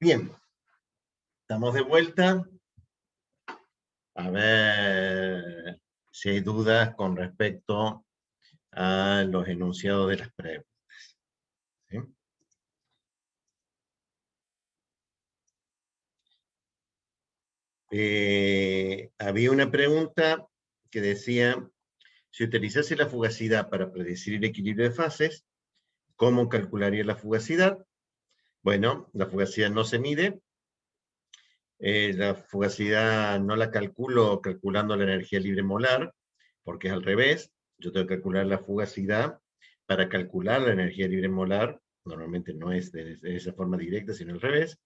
Bien, estamos de vuelta. A ver si hay dudas con respecto a los enunciados de las preguntas. ¿Sí? Había una pregunta que decía, si utilizase la fugacidad para predecir el equilibrio de fases, ¿cómo calcularía la fugacidad? Bueno, la fugacidad no se mide. La fugacidad no la calculo calculando la energía libre molar, porque es al revés. Yo tengo que calcular la fugacidad para calcular la energía libre molar. Normalmente no es de esa forma directa, sino al revés.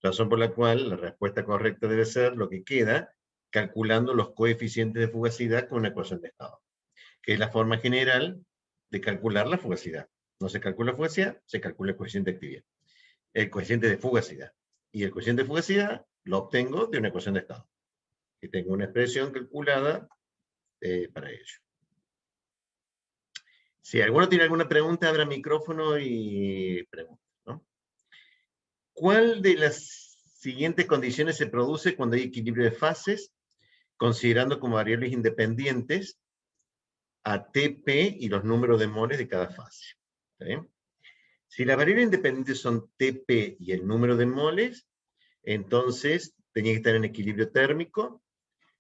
Razón por la cual la respuesta correcta debe ser lo que queda calculando los coeficientes de fugacidad con una ecuación de estado, que es la forma general de calcular la fugacidad. No se calcula fugacidad, se calcula el coeficiente de actividad. El coeficiente de fugacidad. Y el coeficiente de fugacidad lo obtengo de una ecuación de estado. Y tengo una expresión calculada para ello. Si alguno tiene alguna pregunta, abra micrófono y pregunta, ¿no? ¿Cuál de las siguientes condiciones se produce cuando hay equilibrio de fases, considerando como variables independientes a Tp y los números de moles de cada fase? ¿Está bien? Si las variables independientes son Tp y el número de moles, entonces tenía que estar en equilibrio térmico,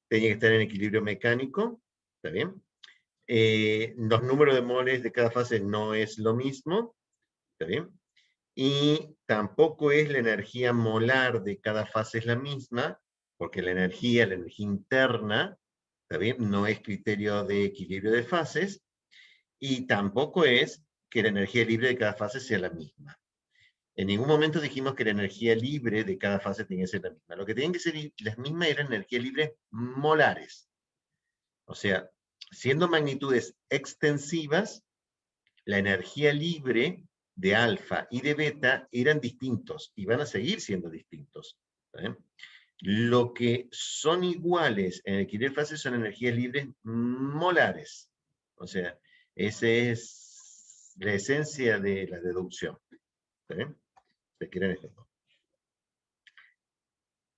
tenía que estar en equilibrio mecánico, ¿está bien? Los números de moles de cada fase no es lo mismo, ¿está bien? Y tampoco es la energía molar de cada fase es la misma, porque la energía interna, ¿está bien? No es criterio de equilibrio de fases, y tampoco es que la energía libre de cada fase sea la misma. En ningún momento dijimos que la energía libre de cada fase tenía que ser la misma. Lo que tenían que ser las mismas eran energías libres molares. O sea, siendo magnitudes extensivas, la energía libre de alfa y de beta eran distintos y van a seguir siendo distintos. ¿Eh? Lo que son iguales en el equilibrio de fases son energías libres molares. O sea, esa es la esencia de la deducción. ¿Eh? Se quieren estos dos.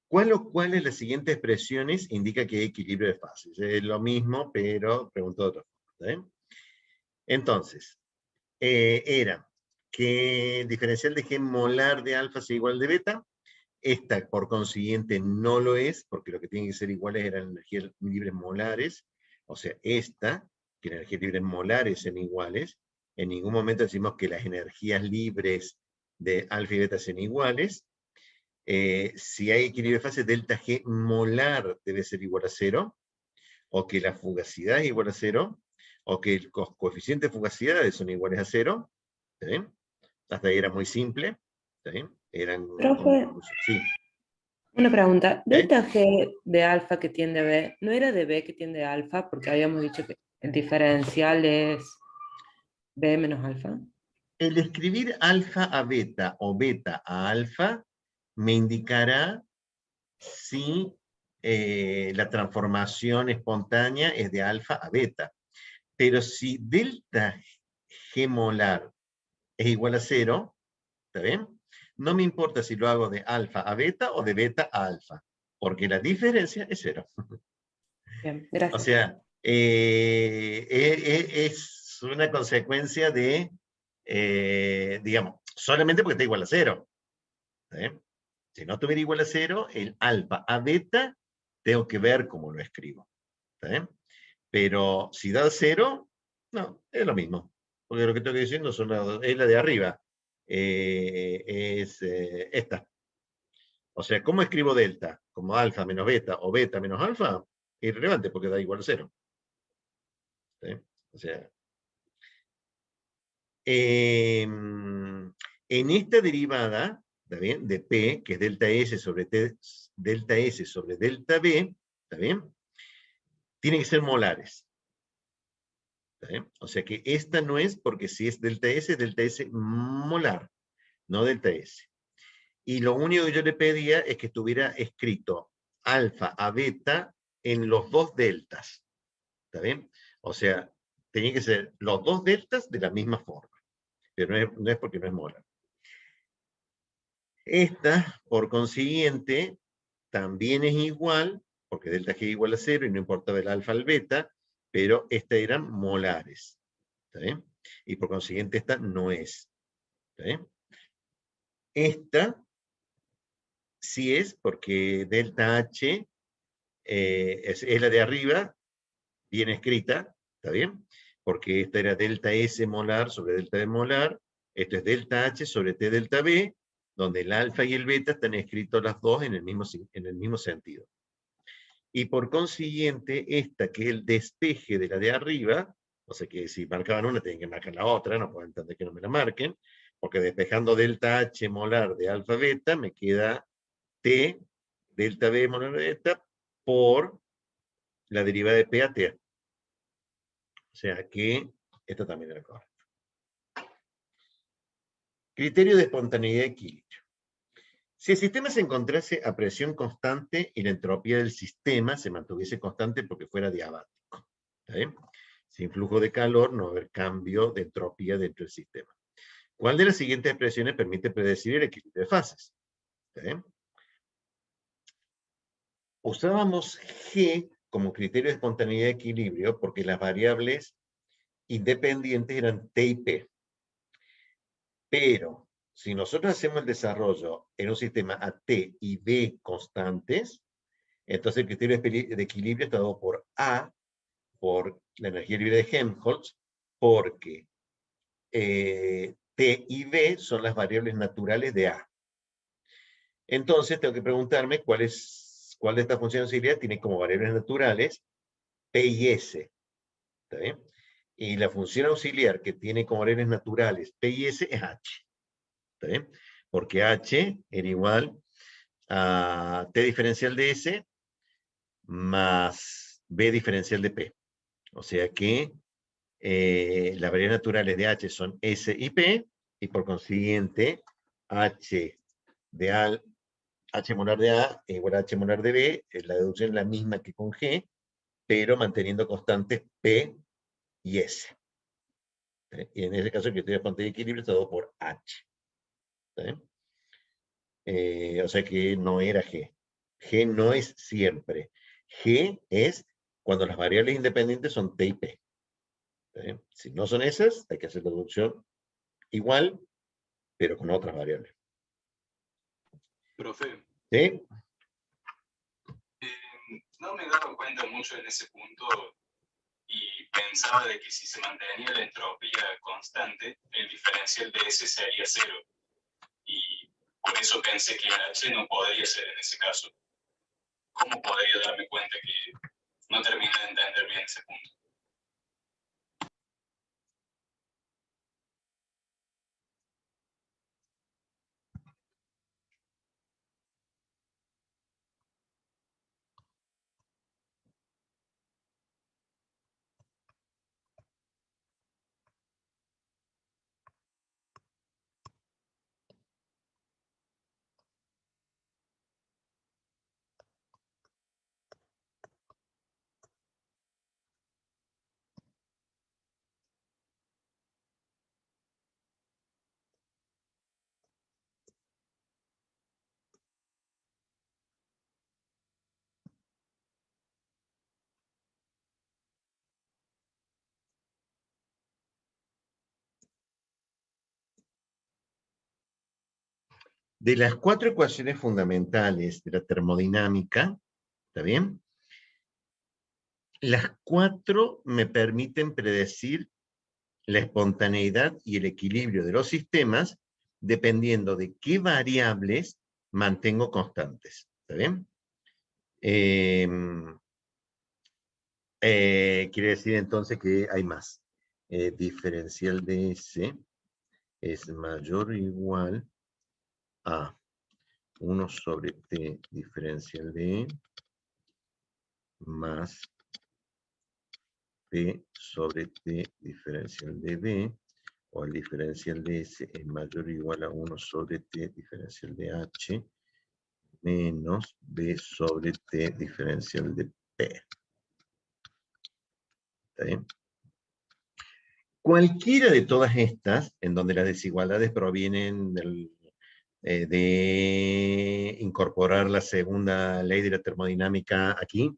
¿Cuál o cuáles de las siguientes expresiones indica que hay equilibrio de fases? Es lo mismo, pero pregunto de otra forma. ¿Eh? Entonces, era que el diferencial de G molar de alfa sea igual de beta. Esta, por consiguiente, no lo es, porque lo que tienen que ser iguales eran energías libres molares. O sea, esta, que las energías libres molares sean iguales. En ningún momento decimos que las energías libres de alfa y beta sean iguales. Si hay equilibrio de fase, delta G molar debe ser igual a 0, o que la fugacidad es igual a 0, o que los coeficientes de fugacidad son iguales a 0. ¿Está bien? Hasta ahí era muy simple. ¿Está bien? Eran... Profe, sí. una pregunta. ¿Delta G de alfa que tiende a B, no era de B que tiende a alfa? Porque habíamos dicho que el diferencial es B menos alfa. El escribir alfa a beta o beta a alfa me indicará si la transformación espontánea es de alfa a beta. Pero si delta G molar es igual a 0, ¿está bien? No me importa si lo hago de alfa a beta o de beta a alfa, porque la diferencia es 0. Bien, gracias. O sea, es una consecuencia de, digamos, solamente porque está igual a 0. ¿Eh? Si no estuviera igual a 0, el alfa a beta, tengo que ver cómo lo escribo. ¿Eh? Pero si da 0, no, es lo mismo. Porque lo que estoy diciendo es la de arriba. Es esta. O sea, ¿cómo escribo delta? ¿Como alfa menos beta o beta menos alfa? Irrelevante porque da igual a 0. ¿Sí? O sea, en esta derivada, ¿está bien? De P, que es delta S sobre delta S sobre delta B, ¿está bien? Tienen que ser molares. ¿Está bien? O sea que esta no es porque si es delta S molar, no delta S. Y lo único que yo le pedía es que estuviera escrito alfa a beta en los dos deltas. ¿Está bien? O sea, tenía que ser los dos deltas de la misma forma. Pero no es porque no es molar. Esta, por consiguiente, también es igual, porque delta G es igual a 0 y no importaba el alfa al beta, pero estas eran molares. ¿Está bien? Y por consiguiente esta no es. ¿Está bien? Esta sí es porque delta H es la de arriba, bien escrita, ¿está bien? Porque esta era delta S molar sobre delta B molar, esto es delta H sobre T delta B, donde el alfa y el beta están escritos las dos en el mismo sentido. Y por consiguiente, esta que es el despeje de la de arriba, o sea que si marcaban una, tienen que marcar la otra, no puedo entender que no me la marquen, porque despejando delta H molar de alfa beta, me queda T delta B molar de beta por la derivada de P a T. O sea que esto también era correcto. Criterio de espontaneidad y equilibrio. Si el sistema se encontrase a presión constante y la entropía del sistema se mantuviese constante porque fuera diabático. ¿Está bien? Sin flujo de calor no va a haber cambio de entropía dentro del sistema. ¿Cuál de las siguientes expresiones permite predecir el equilibrio de fases? ¿Está bien? Usábamos G como criterio de espontaneidad y equilibrio porque las variables independientes eran T y P. Pero si nosotros hacemos el desarrollo en un sistema a T y B constantes, entonces el criterio de equilibrio está dado por A, por la energía libre de Helmholtz, porque T y B son las variables naturales de A. Entonces tengo que preguntarme cuál de estas funciones auxiliares tiene como variables naturales P y S. ¿Está bien? Y la función auxiliar que tiene como variables naturales P y S es H. ¿Está bien? Porque H era igual a T diferencial de S más B diferencial de P. O sea que las variables naturales de H son S y P, y por consiguiente H molar de A es igual a H molar de B, la deducción es la misma que con G, pero manteniendo constantes P y S. Y en ese caso el criterio de espontaneidad y equilibrio está dado por H. O sea que no era G. G no es siempre. G es cuando las variables independientes son T y P. Si no son esas, hay que hacer la deducción igual, pero con otras variables. Profe, ¿Sí? no me daba cuenta mucho en ese punto y pensaba de que si se mantenía la entropía constante, el diferencial de S sería 0. Y por eso pensé que H no podría ser en ese caso. ¿Cómo podría darme cuenta que no terminé de entender bien ese punto? De las 4 ecuaciones fundamentales de la termodinámica, ¿está bien? Las 4 me permiten predecir la espontaneidad y el equilibrio de los sistemas dependiendo de qué variables mantengo constantes. ¿Está bien? Quiere decir entonces que hay más. Diferencial de S es mayor o igual a 1 sobre T diferencial de E más P sobre T diferencial de B, o el diferencial de S es mayor o igual a 1 sobre T diferencial de H menos B sobre T diferencial de P. ¿Está bien? Cualquiera de todas estas, en donde las desigualdades provienen de incorporar la segunda ley de la termodinámica aquí,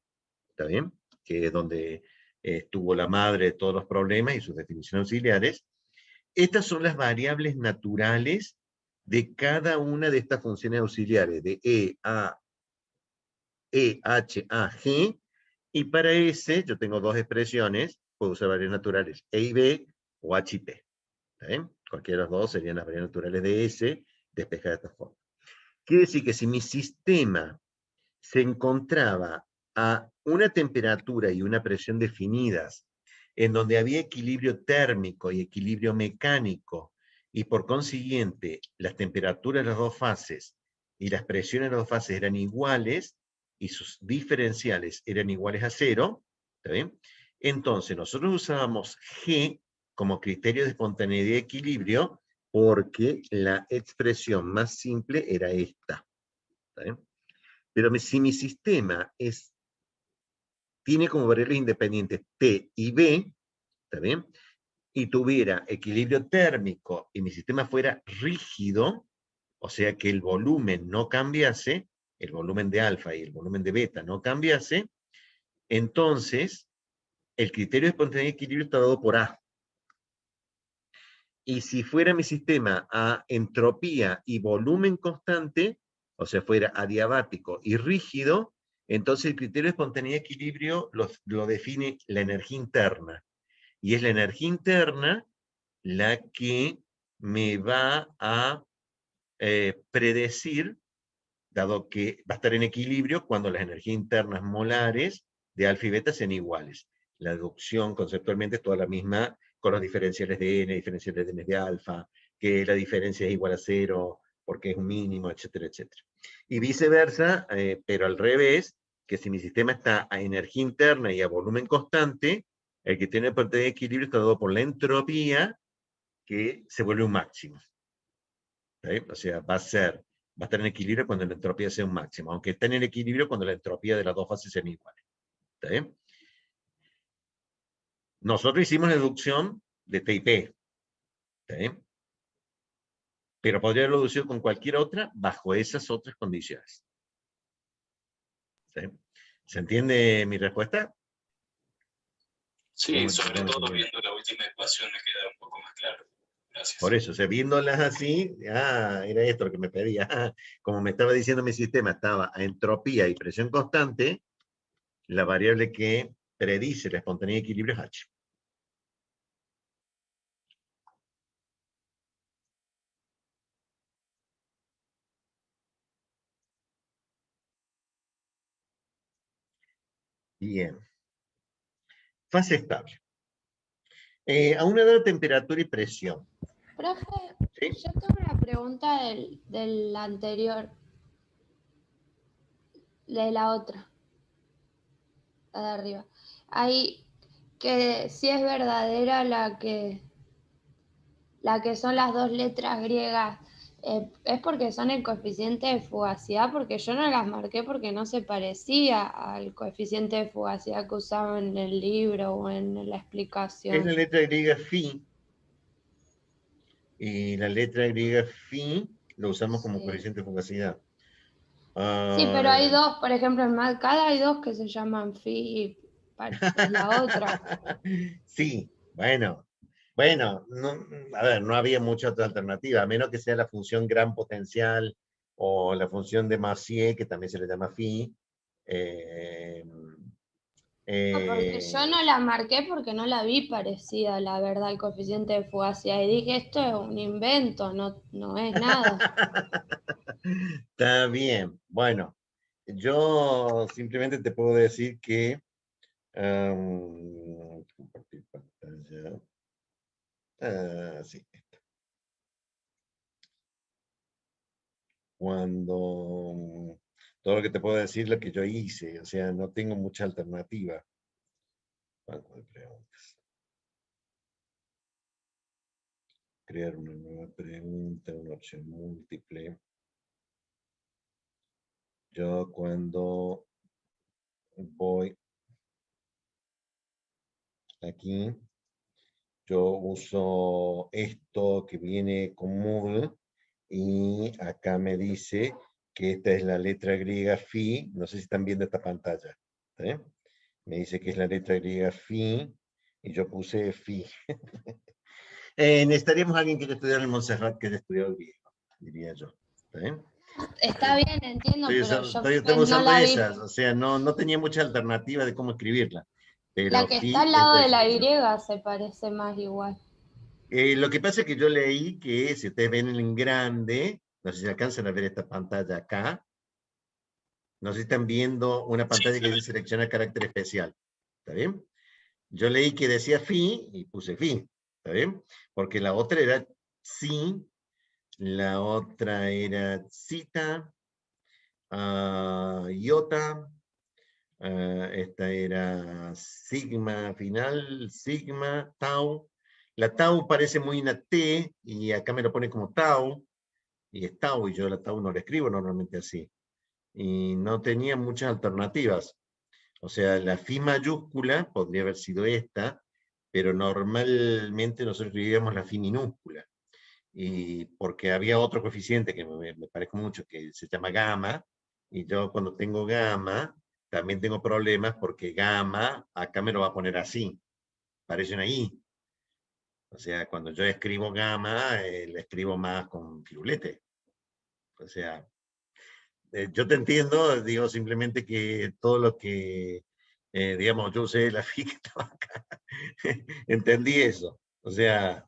¿está bien? Que es donde estuvo la madre de todos los problemas y sus definiciones auxiliares. Estas son las variables naturales de cada una de estas funciones auxiliares, de H, A, G, y para S yo tengo dos expresiones, puedo usar variables naturales, E y B o H y P. ¿Está bien? Cualquiera de los dos serían las variables naturales de S, despejadas de esta forma. Quiere decir que si mi sistema se encontraba a una temperatura y una presión definidas, en donde había equilibrio térmico y equilibrio mecánico, y por consiguiente las temperaturas de las dos fases y las presiones de las dos fases eran iguales, y sus diferenciales eran iguales a cero, ¿está bien? Entonces nosotros usábamos G como criterio de espontaneidad y equilibrio, porque la expresión más simple era esta. ¿Está bien? Pero si mi sistema tiene como variables independientes T y B, ¿está bien? Y tuviera equilibrio térmico y mi sistema fuera rígido, o sea que el volumen no cambiase, el volumen de alfa y el volumen de beta no cambiase, entonces el criterio de espontaneidad y equilibrio está dado por A. Y si fuera mi sistema a entropía y volumen constante, o sea, fuera adiabático y rígido, entonces el criterio de espontaneidad y equilibrio lo define la energía interna. Y es la energía interna la que me va a predecir, dado que va a estar en equilibrio cuando las energías internas molares de alfa y beta sean iguales. La deducción conceptualmente es toda la misma con los diferenciales de n, diferenciales de n de alfa, que la diferencia es igual a cero porque es un mínimo, etcétera, etcétera. Y viceversa, pero al revés, que si mi sistema está a energía interna y a volumen constante, el que tiene parte de equilibrio está dado por la entropía, que se vuelve un máximo. ¿Sí? O sea, va a estar en equilibrio cuando la entropía sea un máximo, aunque esté en equilibrio cuando la entropía de las dos fases sean iguales. ¿Está bien? Nosotros hicimos la deducción de T y P. ¿Está bien? Pero podría haberlo deducido con cualquier otra bajo esas otras condiciones. ¿Sí? ¿Se entiende mi respuesta? Sí, sobre todo viendo la última ecuación me queda un poco más claro. Gracias. Por eso, o sea, viéndolas así, era esto lo que me pedía. Como me estaba diciendo mi sistema, estaba a entropía y presión constante, la variable que predice la espontaneidad de equilibrio es H. Bien. Fase estable. A una dada temperatura y presión. Profe, ¿Sí? yo tengo una pregunta del anterior, de la otra, la de arriba. Hay que si es verdadera la que son las dos letras griegas, es porque son el coeficiente de fugacidad, porque yo no las marqué porque no se parecía al coeficiente de fugacidad que usaba en el libro o en la explicación. Es la letra griega phi. Y la letra griega phi lo usamos como coeficiente de fugacidad. Sí, pero hay dos, por ejemplo, en MATCAD hay dos que se llaman phi, es la otra. Sí, bueno, no, a ver, no había mucha otra alternativa, a menos que sea la función gran potencial o la función de Messier, que también se le llama phi. Porque yo no la marqué porque no la vi parecida, la verdad, al coeficiente de fugacidad. Y dije, esto es un invento, no es nada. Está bien, bueno, yo simplemente te puedo decir que compartir pantalla. Sí. Cuando todo lo que te puedo decir es lo que yo hice, o sea, no tengo mucha alternativa. Banco de preguntas. Crear una nueva pregunta, una opción múltiple. Yo cuando voy aquí, yo uso esto que viene con Moodle, y acá me dice que esta es la letra griega phi, no sé si están viendo esta pantalla, ¿está bien? Me dice que es la letra griega phi, y yo puse phi. Necesitaríamos a alguien que haya estudiado en Montserrat, que haya estudiado griego, diría yo, ¿está bien? Está bien, entiendo, pero yo Estoy pues, no usando la vi. esas, o sea, no tenía mucha alternativa de cómo escribirla, La pero que está phi, al lado esta de es la esa. griega se parece más igual. Lo que pasa es que yo leí que, si ustedes ven en grande, no sé si alcanzan a ver esta pantalla acá, no sé si están viendo una pantalla que dice seleccionar carácter especial, ¿está bien? Yo leí que decía fi y puse fi, ¿está bien? Porque la otra era si, la otra era cita, iota, esta era sigma final, sigma, tau. La tau parece muy una T, y acá me lo pone como tau, y es tau, y yo la tau no la escribo normalmente así. Y no tenía muchas alternativas. O sea, la fi mayúscula podría haber sido esta, pero normalmente nosotros escribíamos la fi minúscula. Y porque había otro coeficiente que me parece mucho, que se llama gamma, y yo cuando tengo gamma, también tengo problemas porque gamma, acá me lo va a poner así, parece una I. O sea, cuando yo escribo gamma, la escribo más con firulete. O sea, yo te entiendo, digo simplemente que todo lo que, digamos, yo usé la fi que estaba acá, entendí eso. O sea,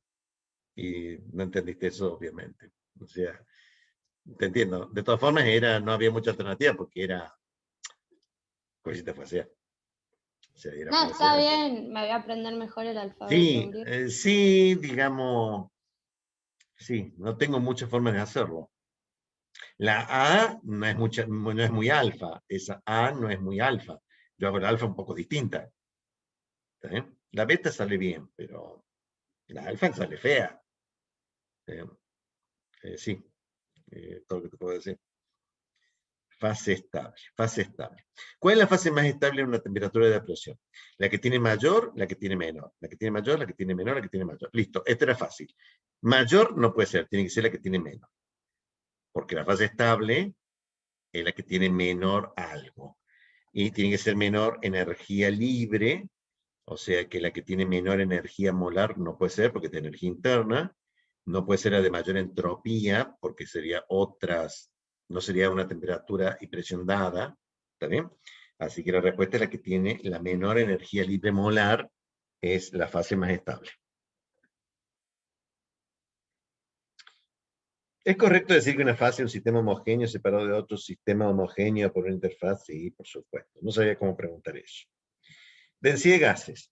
y no entendiste eso, obviamente. O sea, te entiendo. De todas formas, no había mucha alternativa porque era cosita facial. O sea, era No, está facial. bien, me voy a aprender mejor el alfabeto Sí, griego. sí, digamos, sí, no tengo muchas formas de hacerlo. La A no es muy alfa, esa A no es muy alfa. Yo hago la alfa un poco distinta. ¿Está bien? La beta sale bien, pero la alfa sale fea. ¿Eh? Sí, todo lo que te puedo decir. Fase estable, fase estable. ¿Cuál es la fase más estable en una temperatura de presión? La que tiene mayor, la que tiene menor. La que tiene mayor, la que tiene menor, la que tiene mayor. Listo, esto era fácil. Mayor no puede ser, tiene que ser la que tiene menor. Porque la fase estable es la que tiene menor algo. Y tiene que ser menor energía libre, o sea que la que tiene menor energía molar no puede ser porque tiene energía interna. No puede ser la de mayor entropía, porque sería no sería una temperatura y presión dada, ¿está bien? Así que la respuesta es la que tiene la menor energía libre molar, es la fase más estable. ¿Es correcto decir que una fase es un sistema homogéneo separado de otro sistema homogéneo por una interfaz? Sí, por supuesto. No sabía cómo preguntar eso. Densidad de gases.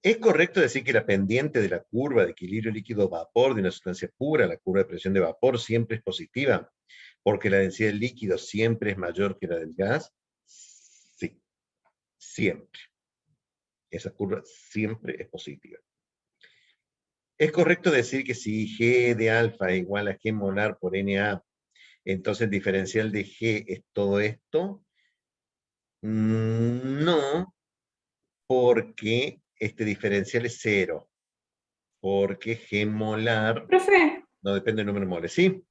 ¿Es correcto decir que la pendiente de la curva de equilibrio líquido-vapor de una sustancia pura, la curva de presión de vapor, siempre es positiva? ¿Porque la densidad del líquido siempre es mayor que la del gas? Sí, siempre. Esa curva siempre es positiva. ¿Es correcto decir que si G de alfa es igual a G molar por Na, entonces el diferencial de G es todo esto? No, porque este diferencial es cero. Porque G molar Profe, no depende del número de moles. ¿Sí?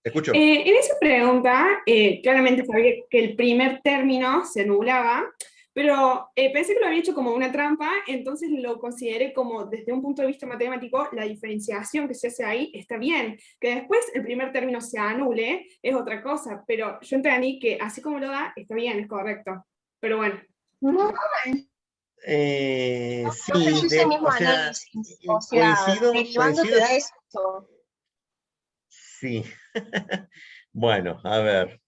Te escucho. en esa pregunta, claramente sabía que el primer término se anulaba, pero pensé que lo había hecho como una trampa, entonces lo consideré como desde un punto de vista matemático, la diferenciación que se hace ahí está bien. Que después el primer término se anule es otra cosa, pero yo entendí que así como lo da, está bien, es correcto. Pero bueno. No, Sí, profe, yo hice el mismo o sea, análisis. O sea, derivando te coincido, da eso. sí. Bueno, a ver,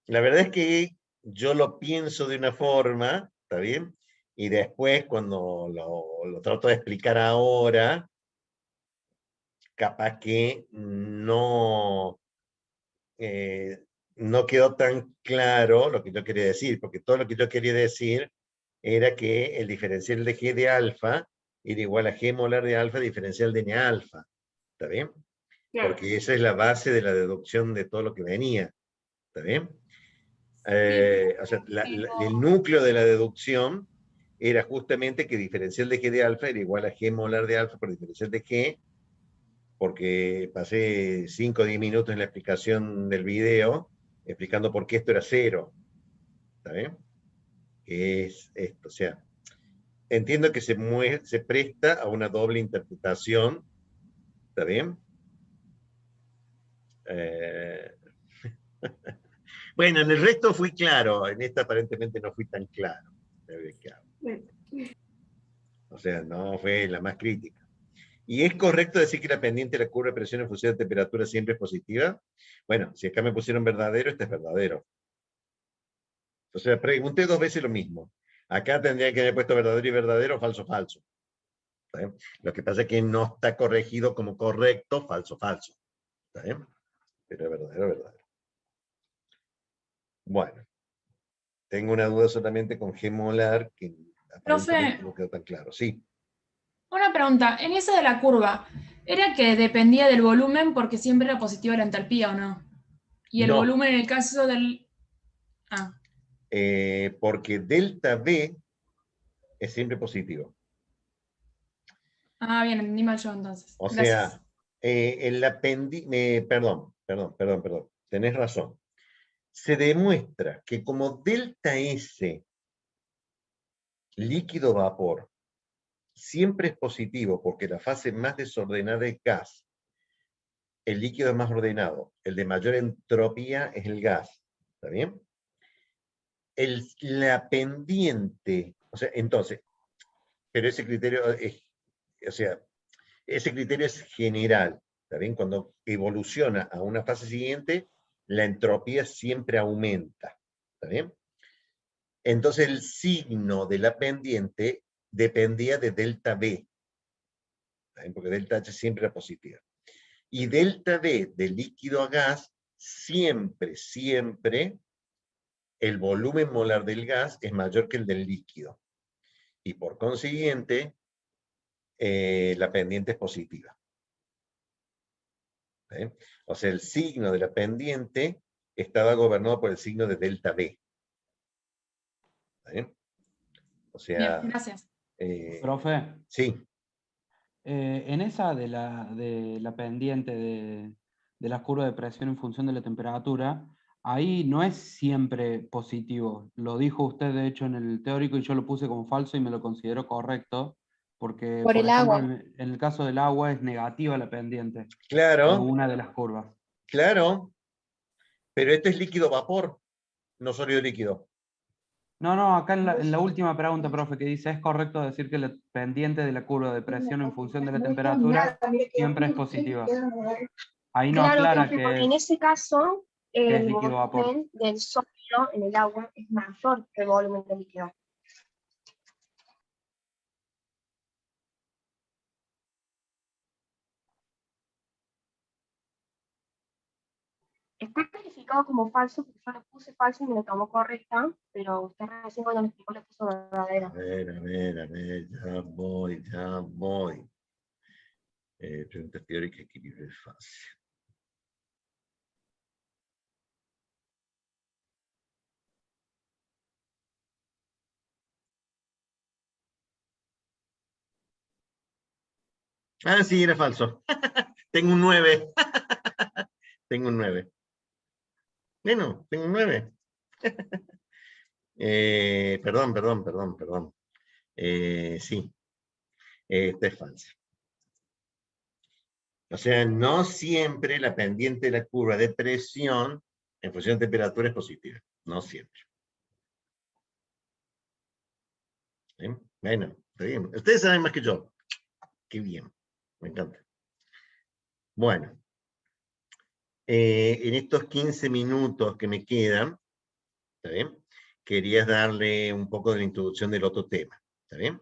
la verdad es que yo lo pienso de una forma, ¿está bien? Y después cuando lo trato de explicar ahora, capaz que eh, no quedó tan claro lo que yo quería decir, porque todo lo que yo quería decir era que el diferencial de G de alfa era igual a G molar de alfa diferencial de N alfa, ¿está bien? Claro. Porque esa es la base de la deducción de todo lo que venía, ¿está bien? O sea, el núcleo de la deducción era justamente que diferencial de G de alfa era igual a G molar de alfa por diferencial de G, porque pasé 5 o 10 minutos en la explicación del video, explicando por qué esto era 0. ¿Está bien? Que es esto, o sea, entiendo que se presta a una doble interpretación. ¿Está bien? Bueno, en el resto fui claro, en esta aparentemente no fui tan claro. O sea, no fue la más crítica. ¿Y es correcto decir que la pendiente de la curva de presión en función de temperatura siempre es positiva? Bueno, si acá me pusieron verdadero, este es verdadero. O sea, pregunté 2 veces lo mismo. Acá tendría que haber puesto verdadero y verdadero, falso, falso. ¿Está bien? Lo que pasa es que no está corregido como correcto, falso, falso. ¿Está bien? Pero verdadero, verdadero. Bueno. Tengo una duda solamente con G molar, que aparentemente no quedó tan claro. Sí. Una pregunta, en esa de la curva, ¿era que dependía del volumen porque siempre era positiva la entalpía o no? Y el No. volumen en el caso del... Porque delta V es siempre positivo. Bien, entendí mal yo entonces. O Gracias. sea, en la perdón. Tenés razón. Se demuestra que como delta S, líquido vapor, siempre es positivo porque la fase más desordenada es gas. El líquido es más ordenado. El de mayor entropía es el gas. ¿Está bien? La pendiente, o sea, entonces, pero ese criterio es, o sea, ese criterio es general. ¿Está bien? Cuando evoluciona a una fase siguiente, la entropía siempre aumenta. ¿Está bien? Entonces el signo de la pendiente dependía de delta V. ¿Está bien? Porque delta H siempre era positiva. Y delta V de líquido a gas, siempre el volumen molar del gas es mayor que el del líquido. Y por consiguiente, la pendiente es positiva. ¿Eh? O sea, el signo de la pendiente estaba gobernado por el signo de delta V. ¿Eh? O sea... Bien, gracias. Profe. Sí. En esa de la pendiente de la curva de presión en función de la temperatura, ahí no es siempre positivo. Lo dijo usted, de hecho, en el teórico y yo lo puse como falso y me lo considero correcto, porque, Por el ejemplo, agua. en el caso del agua es negativa la pendiente. Claro. En una de las curvas. Claro. Pero este es líquido vapor, no sólido líquido. No, acá en la última pregunta, profe, que dice, ¿es correcto decir que la pendiente de la curva de presión en función de la temperatura siempre es positiva? Ahí no Claro, aclara profe, que porque en ese caso es el líquido vapor. volumen del sólido en el agua es mayor que el volumen del líquido. Está calificado como falso porque yo le puse falso y me lo tomó correcta, pero usted recién cuando me explicó le puso verdadera. A ver, ya voy. Preguntas teóricas, equilibrio de fase. Ah, sí, era falso. Tengo un 9. Tengo un 9. Bueno, tengo un 9. Perdón. Sí, esta es falsa. O sea, no siempre la pendiente de la curva de presión en función de temperatura es positiva. No siempre. ¿Bien? Bueno, está bien. Ustedes saben más que yo. Qué bien. Me encanta. Bueno. En estos 15 minutos que me quedan, ¿está bien? Quería darle un poco de la introducción del otro tema. ¿Está bien?